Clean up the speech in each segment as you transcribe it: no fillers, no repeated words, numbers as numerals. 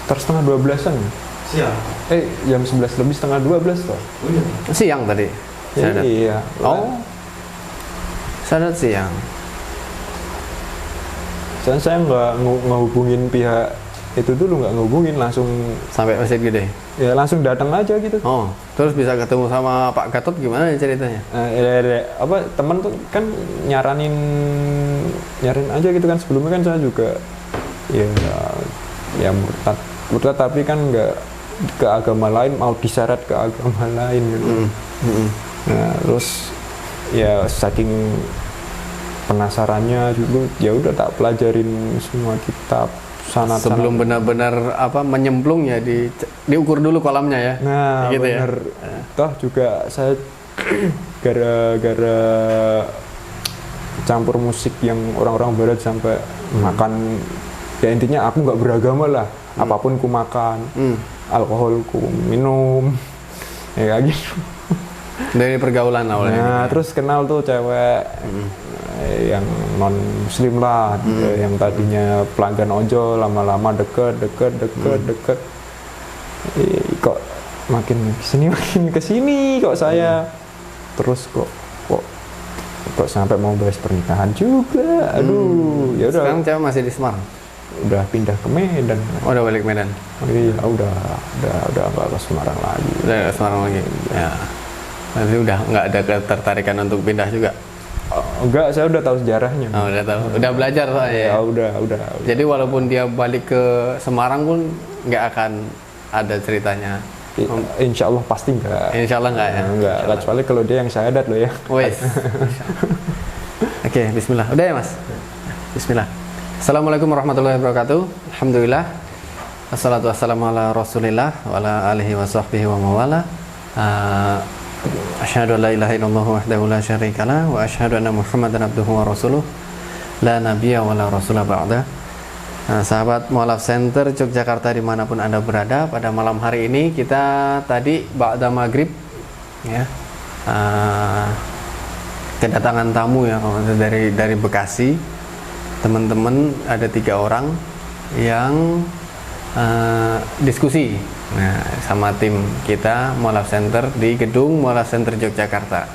sekitar setengah 12-an. Siang. Jam 11 lebih setengah 12 toh. Oh iya. Siang tadi. Syahadat. Iya. Oh. Syahadat siang. Saya nggak ngehubungin pihak itu dulu, nggak ngehubungin, langsung Sampai Masjid Gede. ya langsung datang aja gitu. Oh, terus bisa ketemu sama Pak Gatot gimana nih ceritanya? Teman tuh kan nyaranin aja gitu kan, sebelumnya kan saya juga ya murtad tapi kan nggak ke agama lain, mau diseret ke agama lain gitu. Nah terus ya saking penasarannya dulu, ya udah tak pelajarin semua kitab sanad. Sebelum benar-benar menyemplung ya diukur dulu kolamnya ya. Nah gitu bener ya. Toh juga saya gara-gara campur musik yang orang-orang barat sampai makan, ya intinya aku nggak beragama lah, apapun ku makan, alkohol ku minum, ya kayak gitu. Dari pergaulan awalnya. Nah terus kenal tuh cewek yang non muslim lah, yang tadinya pelanggan ojol, lama-lama deket. Kok makin kesini kok saya terus kok sampai mau bahas pernikahan juga. Aduh, ya udah. Sekarang cewek masih di Semarang. Udah pindah ke Medan. Oh, udah balik Medan. Iya, udah nggak ke Semarang lagi. Udah ke Semarang lagi. Ya. Nanti udah nggak ada ketertarikan untuk pindah juga. Enggak, saya udah tahu sejarahnya. Oh, udah tahu. Udah belajar soalnya. Ya, udah. Jadi walaupun dia balik ke Semarang pun nggak akan ada ceritanya. Insya Allah pasti enggak. Insya Allah enggak ya? Enggak, kecuali kalau dia yang syahadat loh ya. Wes. Oke, bismillah. Udah ya Mas? Bismillah. Assalamualaikum warahmatullahi wabarakatuh. Alhamdulillah. Wassalatu wassalamu ala rasulillah wa ala alihi wa sahbihi wa mawala. Asyhadu an la ilaha illallah wahdahu la syarikalah wa asyhadu anna Muhammadan abduhu wa rasuluh la nabiyya wa la rasula ba'da. Sahabat Mu'alaf Center Yogyakarta dimanapun Anda berada, pada malam hari ini kita tadi ba'da maghrib ya, kedatangan tamu ya dari Bekasi. Teman-teman ada 3 orang yang diskusi sama tim kita Mu'alaf Center di gedung Mu'alaf Center Yogyakarta.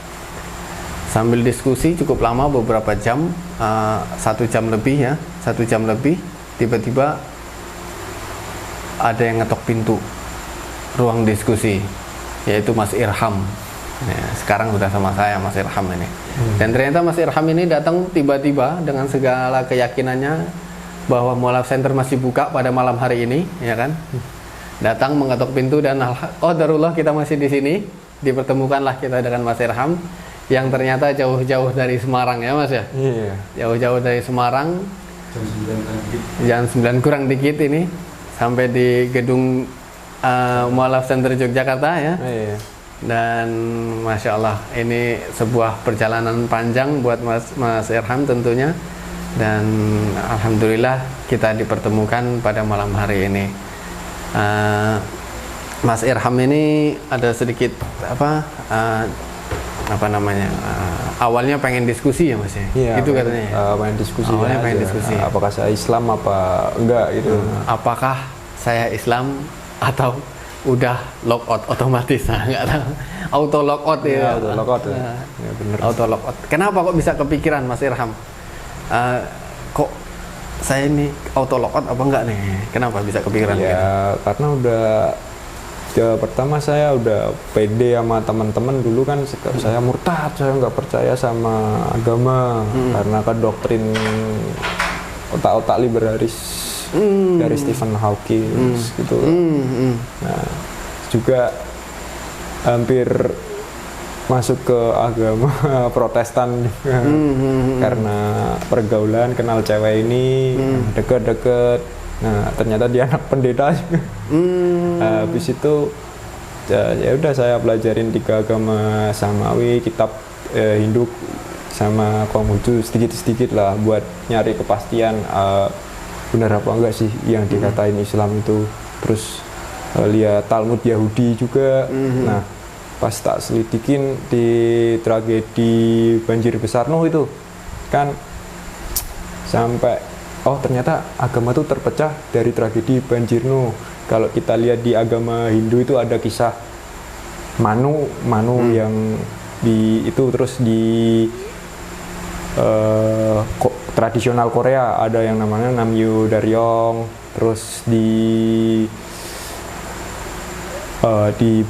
Sambil diskusi cukup lama, beberapa jam, 1 jam lebih ya, 1 jam lebih. Tiba-tiba ada yang ngetok pintu ruang diskusi, yaitu Mas Irham. Ya, sekarang sudah sama saya Mas Irham ini. Dan ternyata Mas Irham ini datang tiba-tiba dengan segala keyakinannya bahwa Mu'alaf Center masih buka pada malam hari ini, ya kan? Datang mengetok pintu dan qadarullah kita masih di sini. Dipertemukanlah kita dengan Mas Irham yang ternyata jauh-jauh dari Semarang ya Mas ya. Iya. Jauh-jauh dari Semarang. Jam 9 kurang dikit ini sampai di gedung Mu'alaf Center Yogyakarta ya. Iya. Dan Masya Allah, ini sebuah perjalanan panjang buat Mas Irham tentunya. Dan Alhamdulillah kita dipertemukan pada malam hari ini. Mas Irham ini ada sedikit awalnya pengen diskusi ya Mas ya? Iya, itu katanya ya? pengen diskusi awalnya aja. pengen diskusi. Apakah saya Islam apa enggak gitu. Apakah saya Islam atau udah lockout otomatis? Nggak tahu. Auto lockout ya. Auto lockout ya. Ya benar. Auto lockout. Kenapa kok bisa kepikiran Mas Irham? Kok saya ini auto lockout apa enggak nih? Kenapa bisa kepikiran? Ya karena udah pertama saya udah pede sama teman-teman dulu kan, saya murtad, saya nggak percaya sama agama karena kan doktrin otak-otak liberalis dari Stephen Hawking gitu. Nah juga hampir masuk ke agama Protestan juga karena pergaulan, kenal cewek ini deket-deket. Nah ternyata dia anak pendeta juga. Habis itu ya udah saya pelajarin 3 agama samawi, kitab Hindu sama Konghucu sedikit-sedikit lah buat nyari kepastian benar apa enggak sih yang dikatain Islam itu. Terus lihat Talmud Yahudi juga. Nah pas tak selidikin di tragedi banjir besar Nuh itu kan sampai oh ternyata agama tuh terpecah dari tragedi Banjirno. Kalau kita lihat di agama Hindu itu ada kisah Manu yang di itu, terus di tradisional Korea ada yang namanya Namyu Daryong, terus di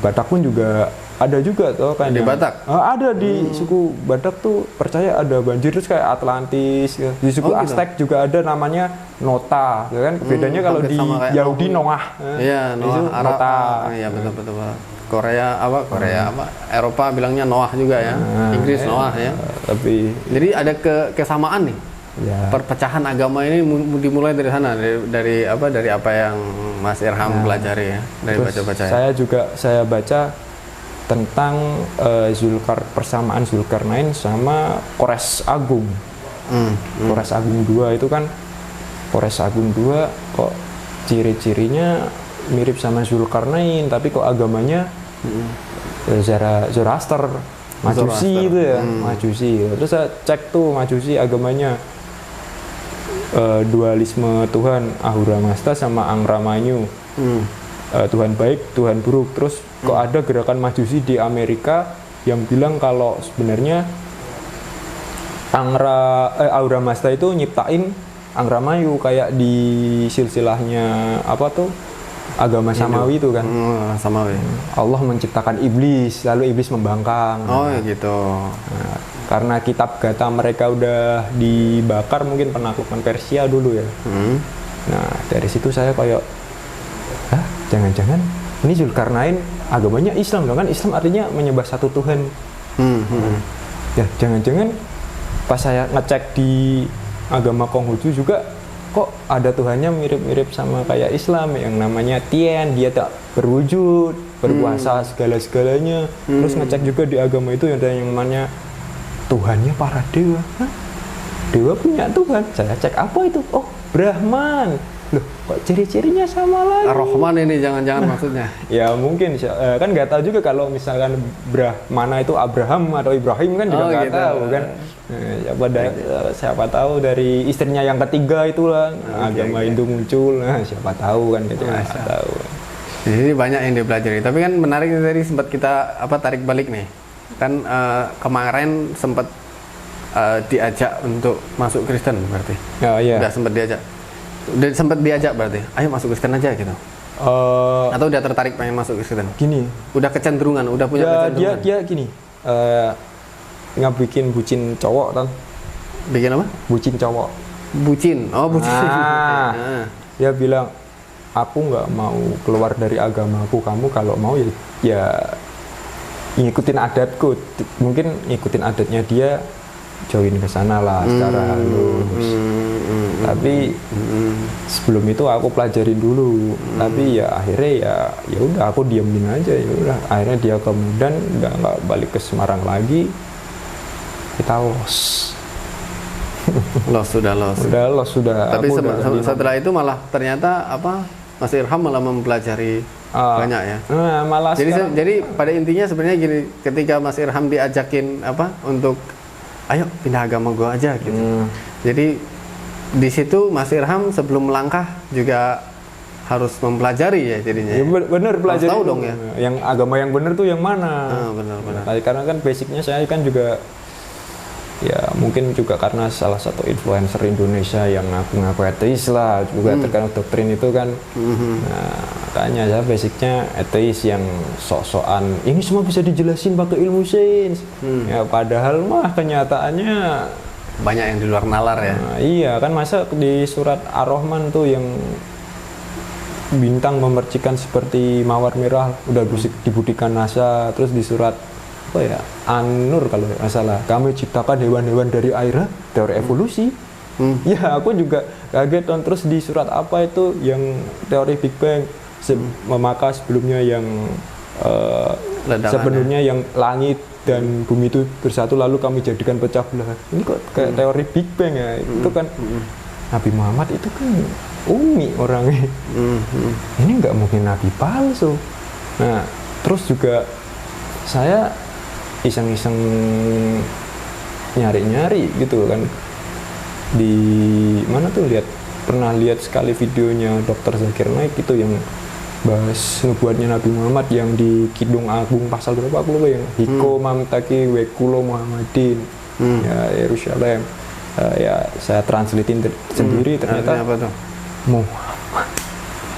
Batak pun juga ada juga tuh kan Di Batak? ada di suku Batak tuh percaya ada banjir, terus kayak Atlantis ya. Di suku gitu. Aztec juga ada namanya Nota ya kan, bedanya kalau hampir di sama kayak Yahudi Noah. Iya, Di situ Noah Arab. Nota. Iya, betul. Korea apa? Eropa bilangnya Noah juga ya. Inggris Noah ya. Tapi Jadi ada kesamaan nih. ya Perpecahan agama ini dimulai dari sana, dari apa yang Mas Irham pelajari ya, dari terus baca-baca ya. saya baca tentang persamaan Zulkarnain sama Kores Agung. Kores Agung 2 itu kan, Kores Agung 2 kok ciri-cirinya mirip sama Zulkarnain, tapi kok agamanya Zoroaster, Majusi itu ya, Majusi. Terus saya cek tuh Majusi agamanya dualisme Tuhan, Ahura Mazda sama Angramanyu. Tuhan baik, Tuhan buruk. Terus kok ada gerakan Majusi di Amerika yang bilang kalau sebenarnya Ahura Mazda itu nyiptain Angramayu kayak di silsilahnya apa tuh agama Samawi itu kan. Samawi. Allah menciptakan iblis, lalu iblis membangkang. Oh ya gitu. Nah, karena kitab Gata mereka udah dibakar mungkin penaklukan Persia dulu ya. Nah dari situ saya kayak, jangan-jangan ini Zulkarnain agamanya Islam dong, kan Islam artinya menyembah satu Tuhan. Ya jangan-jangan pas saya ngecek di agama Konghucu juga kok ada Tuhannya mirip-mirip sama kayak Islam yang namanya Tien, dia tak berwujud, berkuasa segala-segalanya. Terus ngecek juga di agama itu ada yang namanya Tuhannya para dewa. Dewa punya Tuhan. Saya cek apa itu? Oh, Brahman. Loh, kok ciri-cirinya sama lagi? Ar-Rahman ini jangan-jangan maksudnya. Ya mungkin kan nggak tahu juga kalau misalkan Brahmana itu Abraham atau Ibrahim kan juga nggak gitu. tahu kan. Siapa tahu dari istrinya yang ketiga itulah agama Hindu muncul. Nah, siapa tahu kan gitu, nggak tahu. Jadi banyak yang dipelajari. Tapi kan menarik tadi sempat kita tarik balik nih. Kan kemarin sempat diajak untuk masuk Kristen berarti. Oh, iya. Udah sempat diajak berarti. Ayo masuk Kristen aja gitu. Atau udah tertarik pengen masuk Kristen? Gini. Udah kecenderungan, udah punya kecenderungan. Dia gini. Bikin bucin cowok kan. Bikin apa? Bucin cowok. Bucin. Oh, bucin. Dia bilang, aku nggak mau keluar dari agamaku, kamu kalau mau ya ngikutin adatku. Mungkin ngikutin adatnya dia, join ke sana lah secara halus. Tapi sebelum itu aku pelajarin dulu. Tapi ya akhirnya ya udah aku diemin aja, ya udah. Akhirnya dia kemudian nggak balik ke Semarang lagi. Kita los. Udah los. Tapi setelah itu malah ternyata Mas Irham malah mempelajari banyak ya. Malah jadi pada intinya sebenarnya gini, ketika Mas Irham diajakin untuk ayo pindah agama gua aja gitu. Jadi di situ Mas Irham sebelum melangkah juga harus mempelajari ya jadinya. Ya bener pelajari. Tahu dong ya. Yang agama yang bener tuh yang mana? Benar. Karena kan basicnya saya kan juga ya mungkin juga karena salah satu influencer Indonesia yang ngaku-ngaku ateis lah juga terkait doktrin itu kan. Nah, makanya saya basicnya ateis yang sok-sokan ini semua bisa dijelasin pakai ilmu sains. Ya padahal mah kenyataannya banyak yang di luar nalar ya. Nah, iya kan, masa di surat Ar-Rahman tuh yang bintang memercikan seperti mawar merah udah dibudikan NASA, terus di surat An-Nur kalau nggak salah, kami ciptakan hewan-hewan dari air, teori evolusi. Ya aku juga kaget. Terus di surat apa itu yang teori Big Bang, maka sebelumnya yang sebenarnya yang langit dan bumi itu bersatu lalu kami jadikan pecah belah. Ini kok kayak teori Big Bang ya. Itu kan Nabi Muhammad itu kan umi orangnya. Ini nggak mungkin nabi palsu. Nah terus juga saya iseng-iseng nyari-nyari gitu kan, di mana tuh lihat pernah lihat sekali videonya Dr. Zakir Naik itu yang bahas nubuatnya Nabi Muhammad yang di Kidung Agung pasal berapa aku lupa, yang Hiko mamtaki wekulo Muhammadin, ya Yerusalem. Ya saya translatein sendiri, ternyata apa tuh? Muhammad.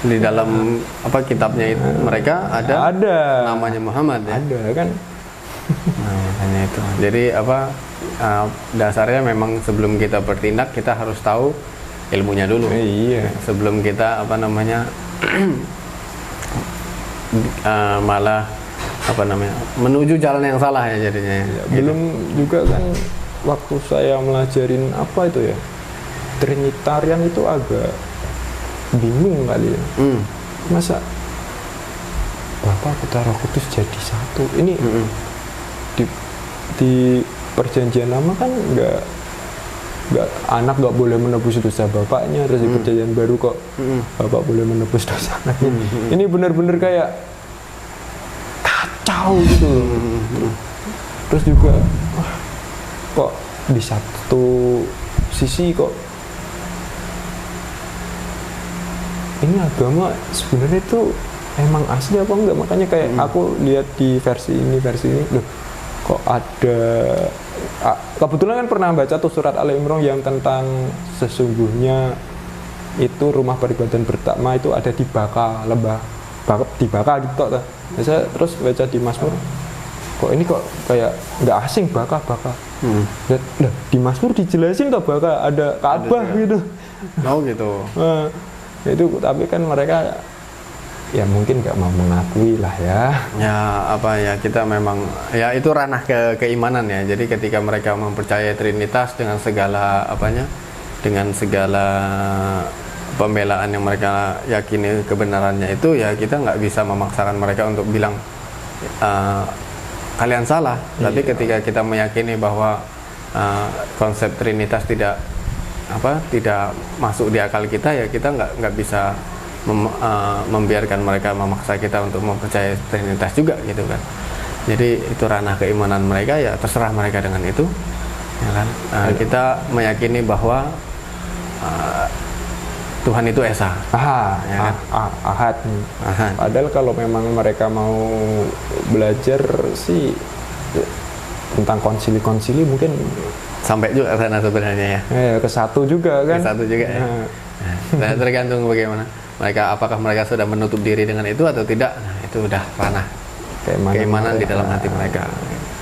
Di dalam apa kitabnya itu mereka ada namanya Muhammad ya. Ada kan. Nah, makanya itu. Jadi apa dasarnya memang sebelum kita bertindak kita harus tahu ilmunya dulu. Iya. Sebelum kita apa namanya malah apa namanya menuju jalan yang salah ya jadinya. Ya, belum juga kan waktu saya melajarin apa itu ya, Trinitarian itu agak bingung kali ya. Masa Bapa Putra Roh Kudus jadi satu? Ini di perjanjian lama kan nggak anak nggak boleh menebus dosa bapaknya, terus di perjanjian baru kok bapak boleh menebus dosa anaknya. Ini benar-benar kayak kacau gitu loh. Terus juga kok di satu sisi kok ini agama sebenarnya itu emang asli apa enggak? Makanya kayak aku lihat di versi ini loh, kok ada kebetulan kan pernah baca tuh surat Al-Imran yang tentang sesungguhnya itu rumah peribadahan pertama itu ada di Baka, lembah di Baka gitu toh. Saya terus baca di Mazmur, kok ini kok kayak nggak asing Baka. Nah, di Mazmur dijelasin toh Baka ada Ka'bah gitu. Oh gitu. Nah, itu tapi kan mereka ya mungkin nggak mau mengakui lah ya. Ya apa ya, kita memang ya itu ranah keimanan ya. Jadi ketika mereka mempercayai Trinitas dengan segala apanya, dengan segala pembelaan yang mereka yakini kebenarannya itu, ya kita nggak bisa memaksakan mereka untuk bilang kalian salah. Tapi ketika kita meyakini bahwa konsep Trinitas tidak masuk di akal kita, ya kita nggak bisa membiarkan mereka memaksa kita untuk mempercayai Trinitas juga gitu kan. Jadi itu ranah keimanan mereka, ya terserah mereka dengan itu ya kan. Kita meyakini bahwa Tuhan itu Esa ya kan? Ahad. Padahal kalau memang mereka mau belajar sih tentang konsili mungkin sampai juga ke sana sebenarnya ya. Ke satu juga kan. Ke satu juga ya. Nah, tergantung bagaimana mereka, apakah mereka sudah menutup diri dengan itu atau tidak. Nah, itu udah ranah keimanan di dalam hati mereka.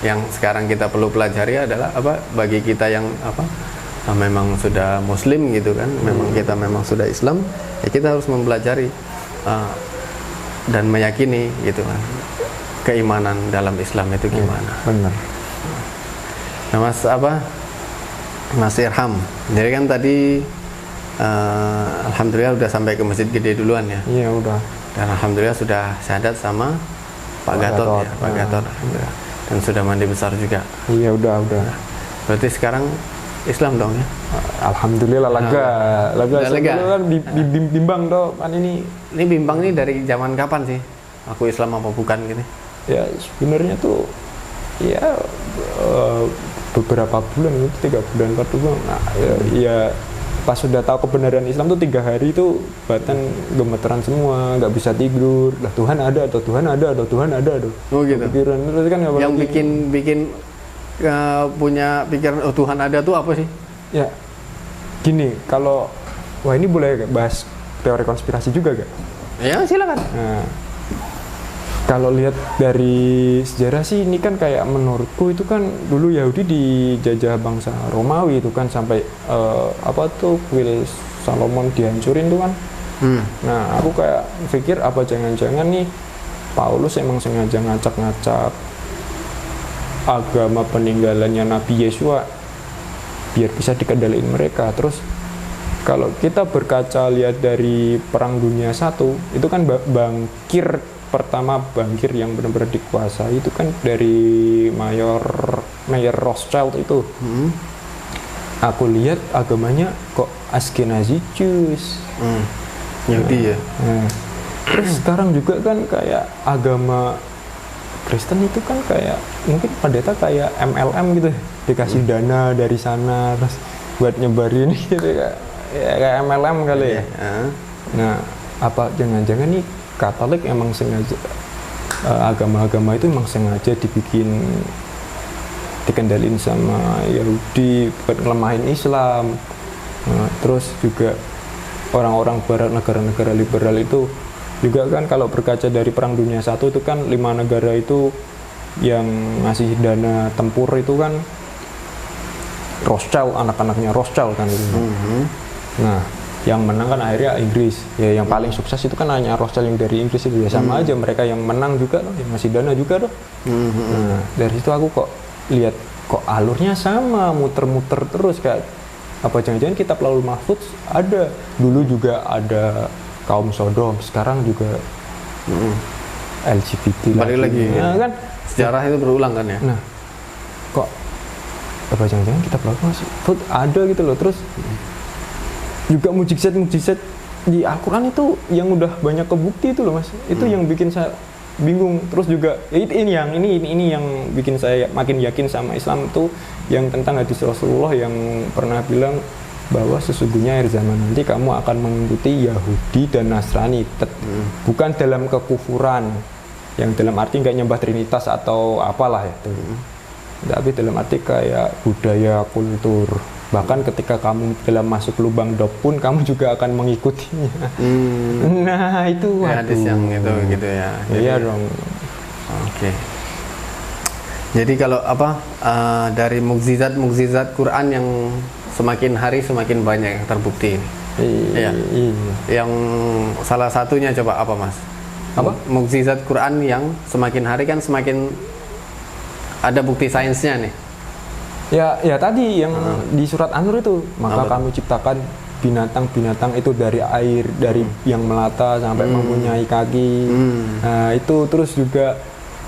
Yang sekarang kita perlu pelajari adalah bagi kita yang memang sudah Muslim gitu kan, memang kita memang sudah Islam, ya kita harus mempelajari dan meyakini gitu kan keimanan dalam Islam itu gimana. Benar. Nah, Mas Irham, jadi kan tadi alhamdulillah udah sampai ke Masjid Gede duluan ya. Iya udah. Dan alhamdulillah sudah syahadat sama Pak Gatot ya, Pak Gatot. Dan sudah mandi besar juga. Iya udah. Berarti sekarang Islam dong ya? Alhamdulillah lega. Kan bimbang toh kan ini. Ini bimbang nih dari zaman kapan sih? Aku Islam apa bukan gitu? Ya sebenarnya tuh ya beberapa bulan itu 3 bulan 4 bulan. Nah, ya pas sudah tahu kebenaran Islam tuh 3 hari itu badan gemeteran semua, nggak bisa tidur. Lah Tuhan ada atau Tuhan ada. Oh gitu. Pikiran terus kan yang bikin punya pikiran Tuhan ada tuh apa sih? Ya gini, kalau wah ini boleh bahas teori konspirasi juga gak? Ya silakan. Nah, kalau lihat dari sejarah sih ini kan kayak menurutku itu kan dulu Yahudi dijajah bangsa Romawi itu kan sampai kuil Salomon dihancurin tuh kan. Nah aku kayak pikir apa jangan-jangan nih Paulus emang sengaja ngacak-ngacak agama peninggalannya Nabi Yesua biar bisa dikendaliin mereka. Terus kalau kita berkaca lihat dari Perang Dunia I itu kan bangkir yang benar-benar dikuasai itu kan dari Mayor Rothschild itu. Aku lihat agamanya kok Ashkenazi Jews. Yahudi ya. Terus sekarang juga kan kayak agama Kristen itu kan kayak mungkin pendeta kayak MLM gitu, dikasih dana dari sana terus buat nyebarin gitu. ya, kayak MLM kali ya. Ah. Nah, apa jangan-jangan nih Katolik emang sengaja agama-agama itu emang sengaja dikendalin sama Yahudi buat ngelemahin Islam. Nah, terus juga orang-orang barat, negara-negara liberal itu juga kan kalau berkaca dari Perang Dunia I itu kan 5 negara itu yang ngasih dana tempur itu kan Rothschild, anak-anaknya Rothschild kan gitu. Nah, yang menang kan akhirnya Inggris. Ya yang paling sukses itu kan hanya Rothschild yang dari Inggris itu ya sama aja, mereka yang menang juga loh, yang ngasih dana juga loh. Nah, dari situ aku kok lihat kok alurnya sama, muter-muter terus kayak apa jangan-jangan kitab Lauhul Mahfuz ada. Dulu juga ada kaum Sodom, sekarang juga LGBT balik lagi ya, kan sejarah itu berulang kan ya. Nah, kok apa jangan-jangan kitab Lauhul Mahfuz ada gitu loh. Terus juga mukjizat-mukjizat di Al-Quran itu yang udah banyak kebukti itu loh Mas. Itu yang bikin saya bingung. Terus juga ya ini yang bikin saya makin yakin sama Islam tuh yang tentang hadis Rasulullah yang pernah bilang bahwa sesungguhnya akhir zaman nanti kamu akan mengikuti Yahudi dan Nasrani, bukan dalam kekufuran yang dalam arti nggak nyembah Trinitas atau apalah ya, tapi dalam arti kayak budaya, kultur. Bahkan ketika kamu dalam masuk lubang dop pun kamu juga akan mengikutinya. Nah itu ya, hadis yang itu gitu ya. Iya dong. Oke. Jadi kalau apa dari mukjizat Quran yang semakin hari semakin banyak yang terbukti ini. Iya. Yang salah satunya coba apa Mas? Apa? Mukjizat Quran yang semakin hari kan semakin ada bukti sainsnya nih. Ya tadi yang di surat An-Nur itu, maka Apa? kami ciptakan binatang-binatang itu dari air, dari yang melata sampai mempunyai kaki. Nah itu terus juga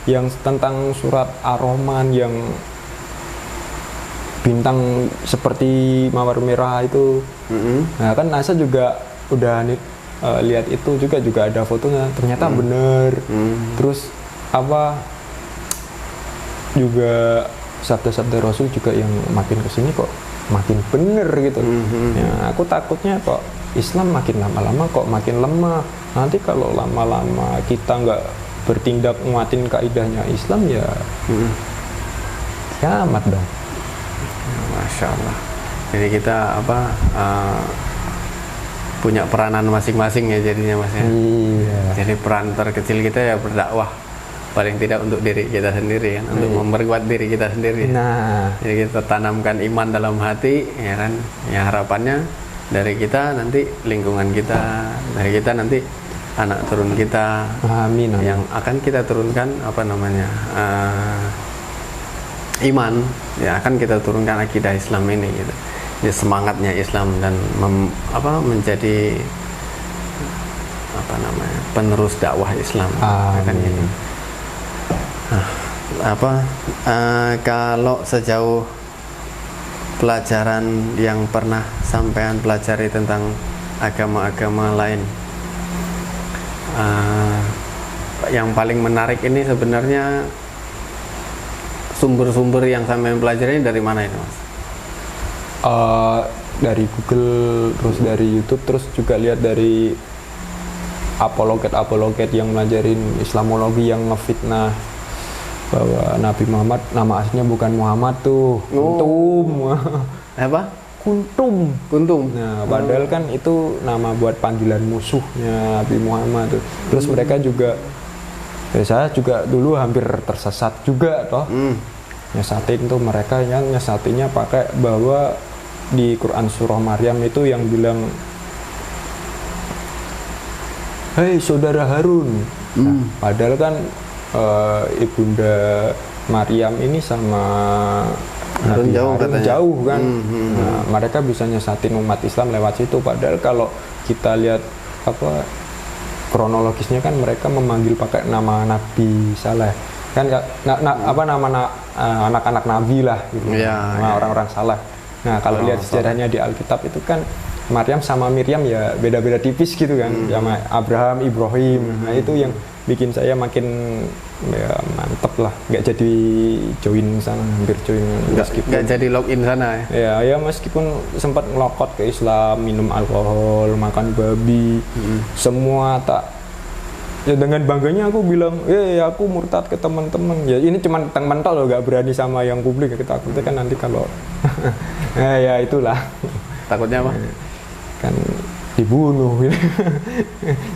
yang tentang surat Ar-Rahman yang bintang seperti mawar merah itu. Nah kan NASA juga udah lihat itu juga ada fotonya, ternyata bener. Terus apa juga sabda-sabda Rasul juga yang makin kesini kok makin bener gitu. Ya, aku takutnya kok Islam makin lama-lama kok makin lemah. Nanti kalau lama-lama kita nggak bertindak nguatin kaidahnya Islam ya kiamat dong. Masya Allah. Jadi kita punya peranan masing-masing ya jadinya Mas ya. Iya. Jadi peran terkecil kita ya berdakwah, paling tidak untuk diri kita sendiri kan, untuk memperkuat diri kita sendiri. Nah, jadi kita tanamkan iman dalam hati ya kan, ya harapannya dari kita nanti lingkungan kita, dari kita nanti anak turun kita, amin. yang akan kita turunkan iman, ya akan kita turunkan akidah Islam ini gitu. Ya, semangatnya Islam dan menjadi penerus dakwah Islam akan gitu. Kalau sejauh pelajaran yang pernah sampean pelajari tentang agama-agama lain, yang paling menarik ini sebenarnya sumber-sumber yang sampean pelajari dari mana itu Mas? Dari Google, terus dari YouTube, terus juga lihat dari apologet yang melajarin Islamologi yang ngefitnah bahwa Nabi Muhammad nama aslinya bukan Muhammad tuh, Kuntum. Apa? Kuntum. Nah, padahal kan itu nama buat panggilan musuhnya Nabi Muhammad tuh. Terus mereka juga, saya juga dulu hampir tersesat juga toh. Nyesatin tuh mereka yang nyesatinya pakai bahwa di Quran surah Maryam itu yang bilang, "Hei saudara Harun." Nah, padahal kan ibunda Maryam ini sama Harun jauh kan. Nah, mereka bisa nyesatin umat Islam lewat situ. Padahal kalau kita lihat kronologisnya kan mereka memanggil pakai nama Nabi Saleh kan, nama anak-anak Nabi lah gitu. Orang-orang saleh. Nah kalau lihat sejarahnya di Alkitab itu kan Maryam sama Miriam ya beda-beda tipis gitu kan, sama Abraham, Ibrahim. Nah itu yang bikin saya makin ya mantep lah, nggak jadi join sana, hampir join nggak jadi login sana ya. Ya meskipun sempat ngelokot ke Islam, minum alkohol, makan babi, semua tak. Ya dengan bangganya aku bilang, aku murtad ke teman-teman. Ya ini cuma teman loh, nggak berani sama yang publik. Kita takutnya kan nanti kalau, ya itulah. Takutnya apa? Kan dibunuh.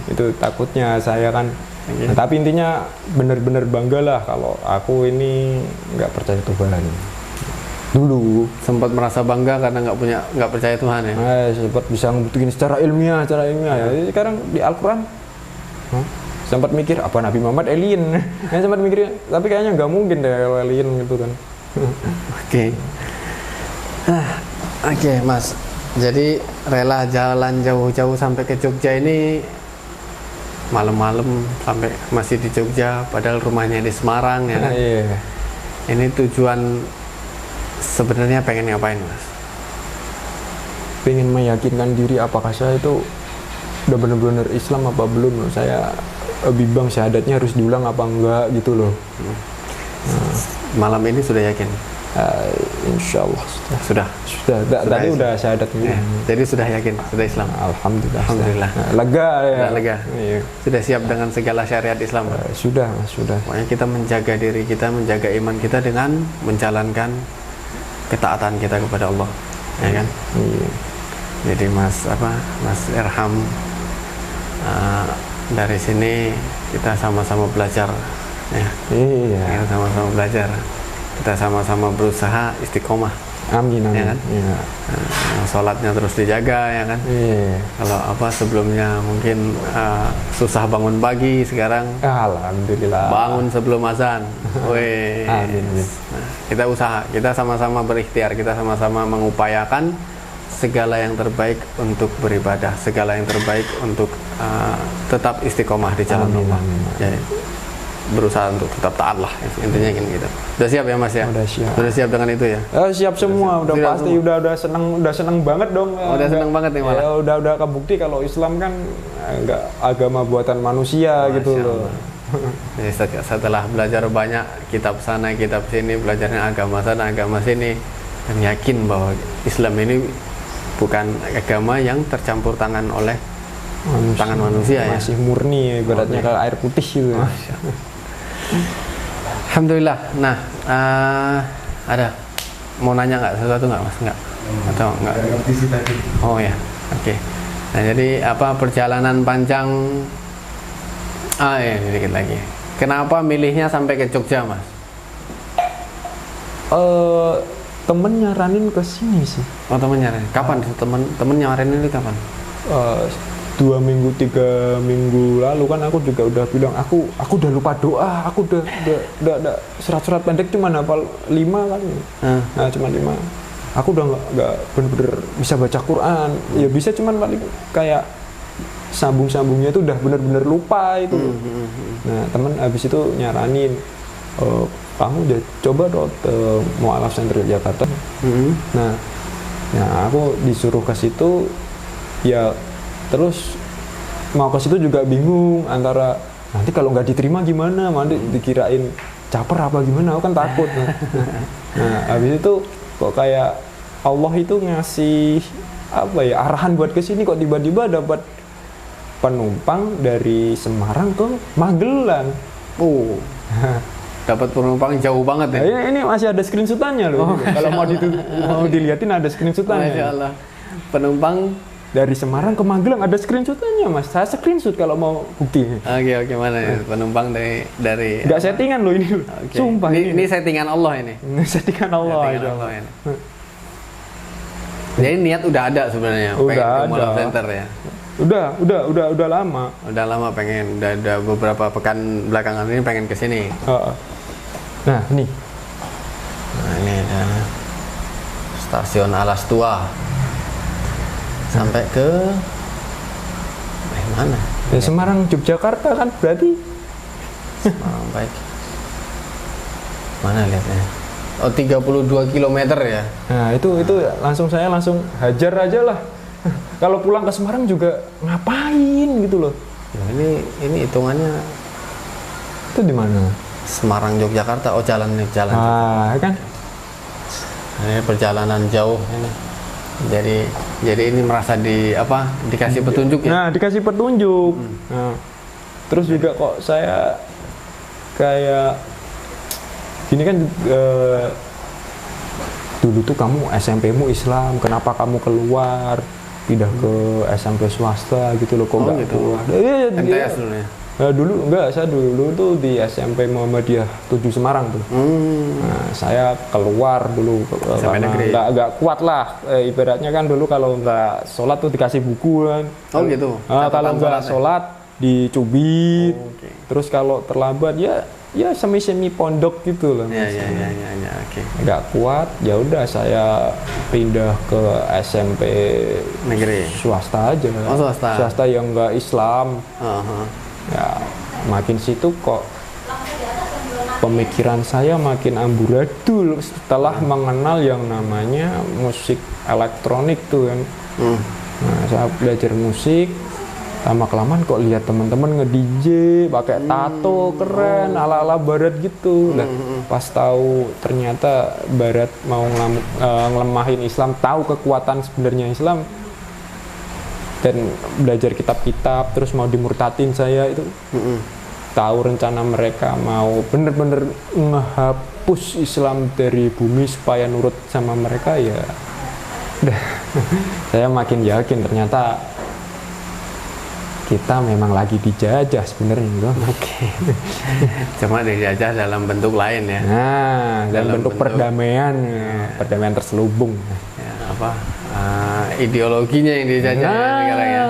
Itu takutnya saya kan. Nah, tapi intinya benar-benar bangga lah kalau aku ini nggak percaya Tuhan. Dulu sempat merasa bangga karena nggak percaya Tuhan ya. Sempat bisa ngebuktiin secara ilmiah ya. Jadi sekarang di Al-Quran sempat mikir apa Nabi Muhammad alien. Sempat mikir, tapi kayaknya nggak mungkin deh kalau alien gitu kan. Oke, Mas. Jadi rela jalan jauh-jauh sampai ke Jogja ini, malam-malam sampai masih di Jogja, padahal rumahnya di Semarang ya kan? Iya. Ini tujuan sebenarnya pengen ngapain, Mas? Pengen meyakinkan diri apakah saya itu udah benar-benar Islam apa belum. Saya bimbang syahadatnya harus diulang apa enggak gitu loh. Malam ini sudah yakin? Insya Allah sudah. Tadi udah syahadat ya. Jadi sudah yakin, sudah Islam. Alhamdulillah. Lega ya. Lega. Iya. Sudah siap dengan segala syariat Islam. Sudah. Pokoknya kita menjaga diri kita, menjaga iman kita dengan menjalankan ketaatan kita kepada Allah, ya kan? Iya. Jadi Mas Irham, dari sini kita sama-sama belajar, ya. Iya. Kita sama-sama belajar. Kita sama-sama berusaha istiqomah. Amin. Ya kan? Iya. Sholatnya terus dijaga, ya kan? Iya. Kalau sebelumnya mungkin susah bangun pagi, sekarang alhamdulillah bangun sebelum azan. Amin. Nah, kita usaha, kita sama-sama berikhtiar, kita sama-sama mengupayakan segala yang terbaik untuk beribadah, segala yang terbaik untuk tetap istiqomah di jalan Allah. Jadi berusaha untuk tetap taat lah, intinya gitu. Udah siap ya Mas ya? Udah siap dengan itu ya? Siap semua, udah pasti semua. udah seneng banget dong. Udah seneng banget nih malah. Ya, udah kebukti kalau Islam kan enggak agama buatan manusia. Masya gitu loh. Jadi setelah belajar banyak kitab sana kitab sini, belajarnya agama sana agama sini, dan yakin bahwa Islam ini bukan agama yang tercampur tangan oleh tangan manusia, masih murni ibaratnya kayak air putih gitu. Alhamdulillah. Nah, ada mau nanya nggak sesuatu nggak Mas? Nggak? Atau nggak? Oh ya, oke. Nah jadi perjalanan panjang? Sedikit lagi. Kenapa milihnya sampai ke Jogja Mas? Temen nyaranin ke sini sih. Oh temen nyaranin. Kapan temen nyaranin ini kapan? 2 minggu 3 minggu lalu kan aku juga udah bilang aku udah lupa doa, aku udah surat-surat pendek cuma hafal 5 kan. Nah cuma 5. Aku udah nggak bener-bener bisa baca Quran. Ya bisa cuman paling kayak sambung-sambungnya itu udah bener-bener lupa itu. Nah temen habis itu nyaranin, kamu udah coba dong Mu'alaf Center Jakarta. Nah aku disuruh ke situ ya. Terus mau ke situ juga bingung antara nanti kalau nggak diterima gimana, nanti dikirain caper apa gimana, aku kan takut. Nah habis itu kok kayak Allah itu ngasih arahan buat ke sini, kok tiba-tiba dapat penumpang dari Semarang ke Magelang. Dapat penumpang jauh banget ya. Ini masih ada screenshotannya loh. Kalau mau dilihatin ada screenshotannya. Masya Allah. Penumpang dari Semarang ke Magelang ada screenshotannya Mas. Saya screenshot kalau mau bukti. Oke, mana ya? Penumpang dari nggak settingan loh ini. Sumpah ini settingan Allah ini. Settingan Allah. Ini. Jadi niat udah ada sebenarnya pengen ke Mu'alaf Center ya. Udah lama. Udah lama pengen, udah beberapa pekan belakangan ini pengen ke sini. Nah, ini ada stasiun Alas Tua. Sampai ke mana? Ya, Semarang Yogyakarta kan berarti. Semarang baik. Mana lihatnya? 32 km ya. Nah, itu langsung saya hajar aja lah. kalau pulang ke Semarang juga ngapain gitu loh. Ya, ini hitungannya Itu di mana? Semarang Yogyakarta. Oh, jalan nih, jalan. Kan? Ini perjalanan jauh ini. Jadi ini merasa dikasih petunjuk ya. Nah, dikasih petunjuk. Nah, terus juga kok saya kayak gini kan, dulu tuh kamu SMP-mu Islam, kenapa kamu keluar pindah ke SMP swasta gitu loh, kok nggak gitu. keluar? MTS dulu ya. Nah, dulu enggak, saya dulu tuh di SMP Muhammadiyah 7 Semarang tuh. Nah, saya keluar dulu SMP negeri. karena nggak kuat lah. Ibaratnya kan dulu kalau nggak sholat tuh dikasih buku kan. Oh gitu. Kalau nggak sholat dicubit. Oke. Terus kalau terlambat ya semi pondok gitu loh. Ya, oke. Nggak kuat, ya udah saya pindah ke SMP Negeri. swasta aja. Oh, swasta. Swasta yang nggak Islam. Ya makin situ kok pemikiran saya makin amburadul setelah mengenal yang namanya musik elektronik tuh kan. Nah, saya belajar musik, lama-kelamaan kok lihat teman-teman nge-DJ pakai tato keren ala-ala barat gitu. Nah, pas tahu ternyata barat mau ngelemahin Islam, tahu kekuatan sebenarnya Islam, dan belajar kitab-kitab terus mau dimurtatin saya itu. Tahu rencana mereka mau bener-bener ngehapus Islam dari bumi supaya nurut sama mereka, ya udah saya makin yakin ternyata kita memang lagi dijajah sebenarnya gitu. Oke. Cuma dijajah dalam bentuk lain ya. Nah, dalam bentuk perdamaian, perdamaian terselubung. Ya, ideologinya yang dijajah sekarang ya.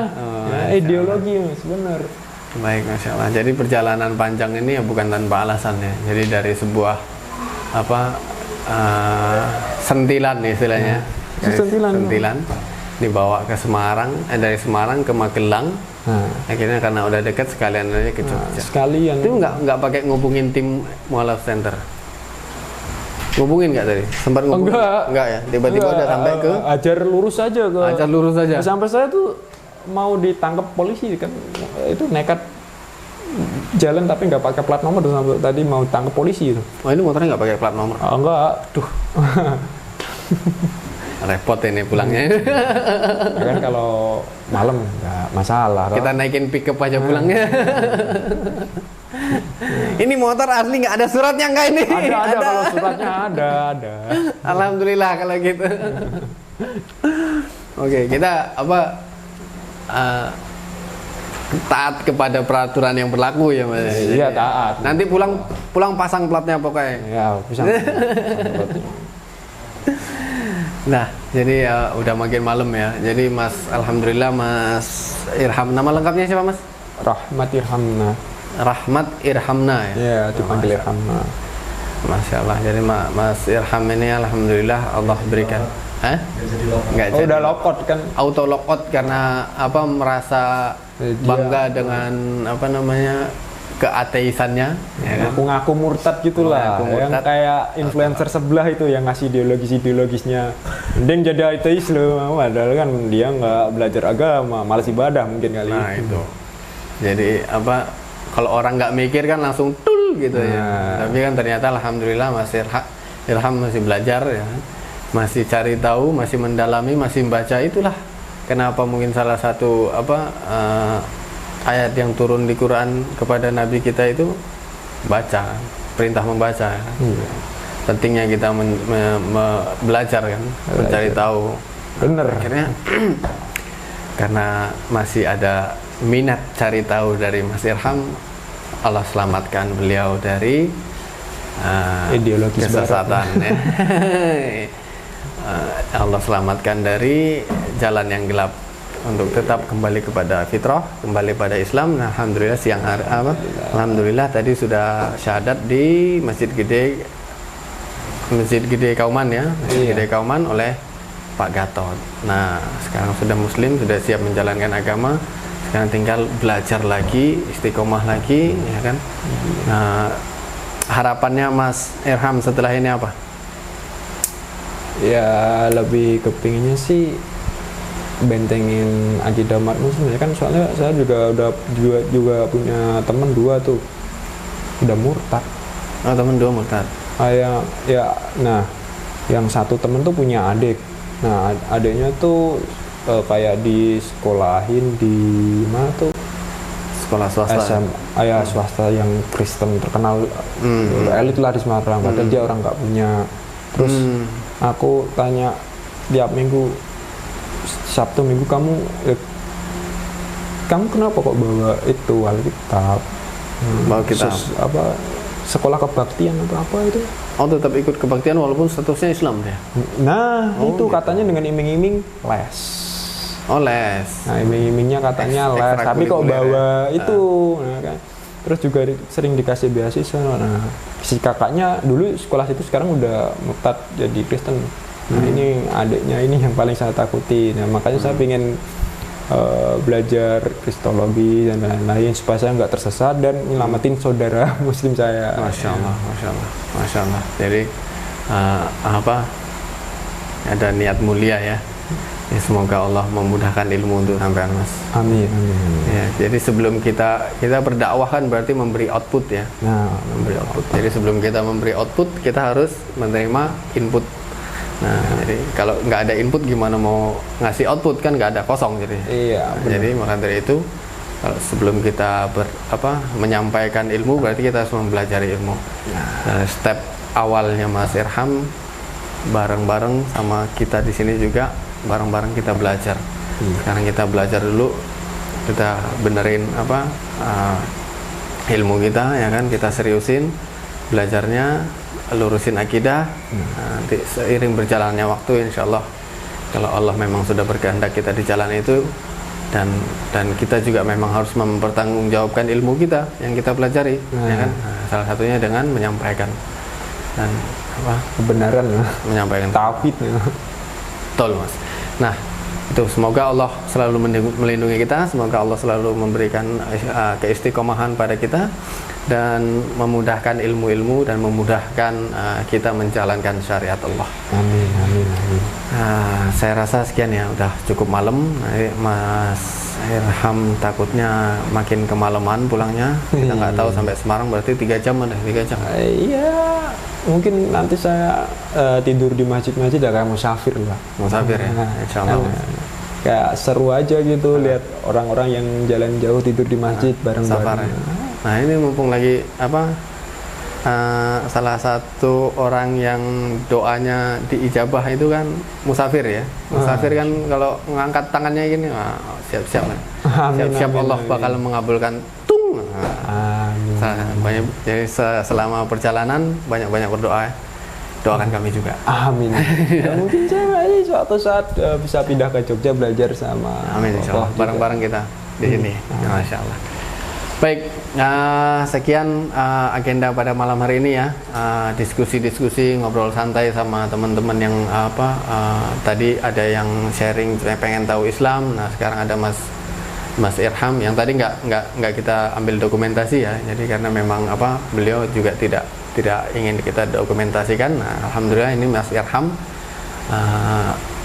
Ideologi sebenar. Baik, Masya Allah. Jadi perjalanan panjang ini ya bukan tanpa alasan ya. Jadi dari sebuah sentilan istilahnya. Sentilan dibawa ke Semarang, dari Semarang ke Magelang. Akhirnya karena udah dekat sekalian aja ke Jogja. Sekalian. Itu nggak pakai ngubungin tim Mualaf Center. Ngubungin nggak tadi? Sempat ngubungin? Enggak ya? Tiba-tiba udah sampai ke ajar lurus aja ke. Ajar lurus aja. Sampai saya tuh mau ditangkap polisi kan, itu nekat jalan tapi nggak pakai plat nomor, sampai tadi mau tangkap polisi itu. Oh, ini motornya nggak pakai plat nomor? Oh, enggak. Duh. Repot ini pulangnya. Ya kan kalau malam nggak masalah. Kita naikin pickup aja pulangnya. Ini motor asli nggak ada suratnya nggak ini? Ada. Kalau suratnya ada. Alhamdulillah kalau gitu. Oke, kita taat kepada peraturan yang berlaku ya Mas. Iya, taat. Nanti pulang pasang platnya pokoknya. Ya, bisa. Nah, jadi udah makin malam ya. Jadi alhamdulillah Mas Irham, nama lengkapnya siapa Mas? Rahmat Irhamna. Rahmat Irhamna ya. Iya, dipanggil Irhamna. Masya Allah. Jadi Mas Irham ini alhamdulillah Allah berikan. Nggak jadi. Udah logout kan? Auto logout karena merasa bangga dengan keateisannya, ya kan? Ngaku murtad gitulah, yang kayak influencer sebelah itu yang ngasih ideologisnya. Mending jadi ateis loh, padahal kan dia nggak belajar agama, malas ibadah mungkin kali. Nah itu. Jadi kalau orang nggak mikir kan langsung tul gitu ya. Tapi kan ternyata alhamdulillah Mas Irham masih belajar ya, masih cari tahu, masih mendalami, masih membaca. Itulah kenapa mungkin salah satu ayat yang turun di Quran kepada Nabi kita itu baca, perintah membaca. Pentingnya kita belajar kan, mencari tahu. Bener. Akhirnya karena masih ada minat cari tahu dari Mas Irham, Allah selamatkan beliau dari ideologi kesesatan ya. Allah selamatkan dari jalan yang gelap untuk tetap kembali kepada fitrah, kembali pada Islam. Nah, alhamdulillah alhamdulillah tadi sudah syahadat di Masjid Gede Kauman ya, Masjid Gede Kauman oleh Pak Gatot. Nah, sekarang sudah muslim, sudah siap menjalankan agama. Sekarang tinggal belajar lagi, istiqomah lagi, ya kan. Nah, harapannya Mas Irham setelah ini apa? Ya lebih kepinginnya sih bentengin akidah umat muslim ya kan, soalnya saya juga punya teman 2 tuh udah murtad. Oh, teman 2 murtad. Nah yang satu temen tuh punya adik. Nah adiknya tuh kayak disekolahin di mana tuh, Sekolah swasta. SMA swasta yang Kristen terkenal, elit lah di Semarang. Padahal dia orang nggak punya. Terus aku tanya tiap minggu, Sabtu Minggu, kamu kenapa kok bawa itu Alkitab? Bawa kitab. Sekolah kebaktian atau apa itu? Oh, tetap ikut kebaktian walaupun statusnya Islam dia. Nah, itu gitu. Katanya dengan iming-iming les. Oh, les. Nah, iming-imingnya katanya les, tapi kok bawa itu, nah, kan. Terus juga sering dikasih beasiswa. Nah, si kakaknya dulu sekolah situ, sekarang udah murtad jadi Kristen. Nah, ini adiknya ini yang paling saya takuti. Nah, makanya saya pengen belajar kristologi dan lain-lain supaya saya nggak tersesat dan nyelamatin saudara muslim saya. Masya Allah, Masya Allah, Masya Allah. Jadi ada niat mulia ya. Ya, semoga Allah memudahkan ilmu untuk sampean, Mas. Amin, amin. Ya, jadi sebelum kita berdakwah kan berarti memberi output ya. Nah, memberi output. Jadi sebelum kita memberi output, kita harus menerima input. Nah, jadi kalau nggak ada input gimana mau ngasih output, kan nggak ada, kosong jadi. Iya. Nah, jadi maka dari itu kalau sebelum kita menyampaikan ilmu berarti kita harus mempelajari ilmu. Nah, step awalnya Mas Irham bareng-bareng sama kita di sini juga bareng-bareng kita belajar. Sekarang kita belajar dulu, kita benerin ilmu kita ya kan, kita seriusin belajarnya, lurusin akidah. Nanti seiring berjalannya waktu insya Allah, kalau Allah memang sudah berkehendak kita di jalan itu, dan kita juga memang harus mempertanggungjawabkan ilmu kita yang kita pelajari, ya kan. Nah, salah satunya dengan menyampaikan dan kebenaran, menyampaikan tauhid. Betul, Mas. Nah, itu semoga Allah selalu melindungi kita, semoga Allah selalu memberikan keistiqomahan pada kita dan memudahkan ilmu-ilmu dan memudahkan kita menjalankan syariat Allah. Amin, amin, amin. Saya rasa sekian ya, udah cukup malam. Mas Irham takutnya makin kemalaman pulangnya. Kita nggak tahu sampai Semarang berarti 3 jam ada 3 jam. Iya, mungkin nanti saya tidur di masjid-masjid ya, kayak musafir lah. Musafir ya, insya Allah. Kayak seru aja gitu lihat orang-orang yang jalan jauh tidur di masjid bareng-bareng. Ya. Nah, ini mumpung lagi salah satu orang yang doanya diijabah itu kan musafir ya. Musafir kan kalau ngangkat tangannya gini, siap-siap kan. Siap-siap Allah bakal mengabulkan tung. Amin. Jadi selama perjalanan banyak-banyak berdoa. Doakan kami juga. Amin. Ya, mungkin saya suatu saat bisa pindah ke Jogja belajar sama. Amin, insyaallah. Bareng-bareng kita di sini. Masya Allah. Baik, sekian agenda pada malam hari ini ya. Diskusi-diskusi, ngobrol santai sama teman-teman yang tadi ada yang sharing pengen tahu Islam. Nah, sekarang ada Mas Irham yang tadi nggak kita ambil dokumentasi ya. Jadi karena memang beliau juga tidak ingin kita dokumentasikan. Nah, alhamdulillah ini Mas Irham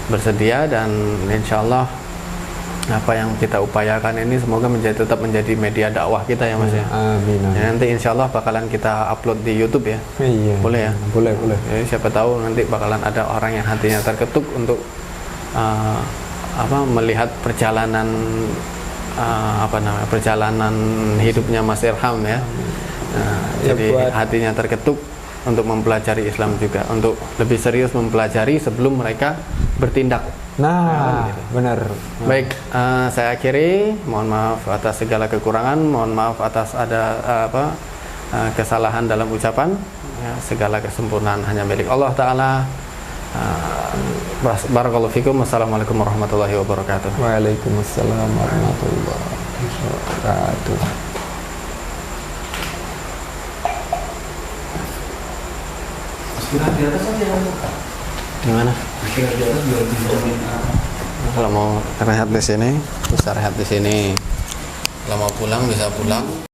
bersedia, dan insyaallah apa yang kita upayakan ini semoga tetap menjadi media dakwah kita ya, Mas ya. Amin. Ya, nanti insyaallah bakalan kita upload di YouTube ya. Iya. Boleh ya? Boleh. Jadi siapa tahu nanti bakalan ada orang yang hatinya terketuk untuk melihat perjalanan perjalanan hidupnya Mas Irham ya. Jadi hatinya terketuk untuk mempelajari Islam juga, untuk lebih serius mempelajari sebelum mereka bertindak. Nah, benar. Baik, saya akhiri. Mohon maaf atas segala kekurangan, mohon maaf atas ada kesalahan dalam ucapan. Ya, segala kesempurnaan hanya milik Allah Ta'ala. Barakallahu fikum. Wassalamualaikum warahmatullahi wabarakatuh. Waalaikumsalam warahmatullahi wabarakatuh. Istirahat di atas aja. Gimana? Istirahat di atas biar bisa main. Kalau mau rehat di sini, bisa rehat di sini. Kalau mau pulang bisa pulang.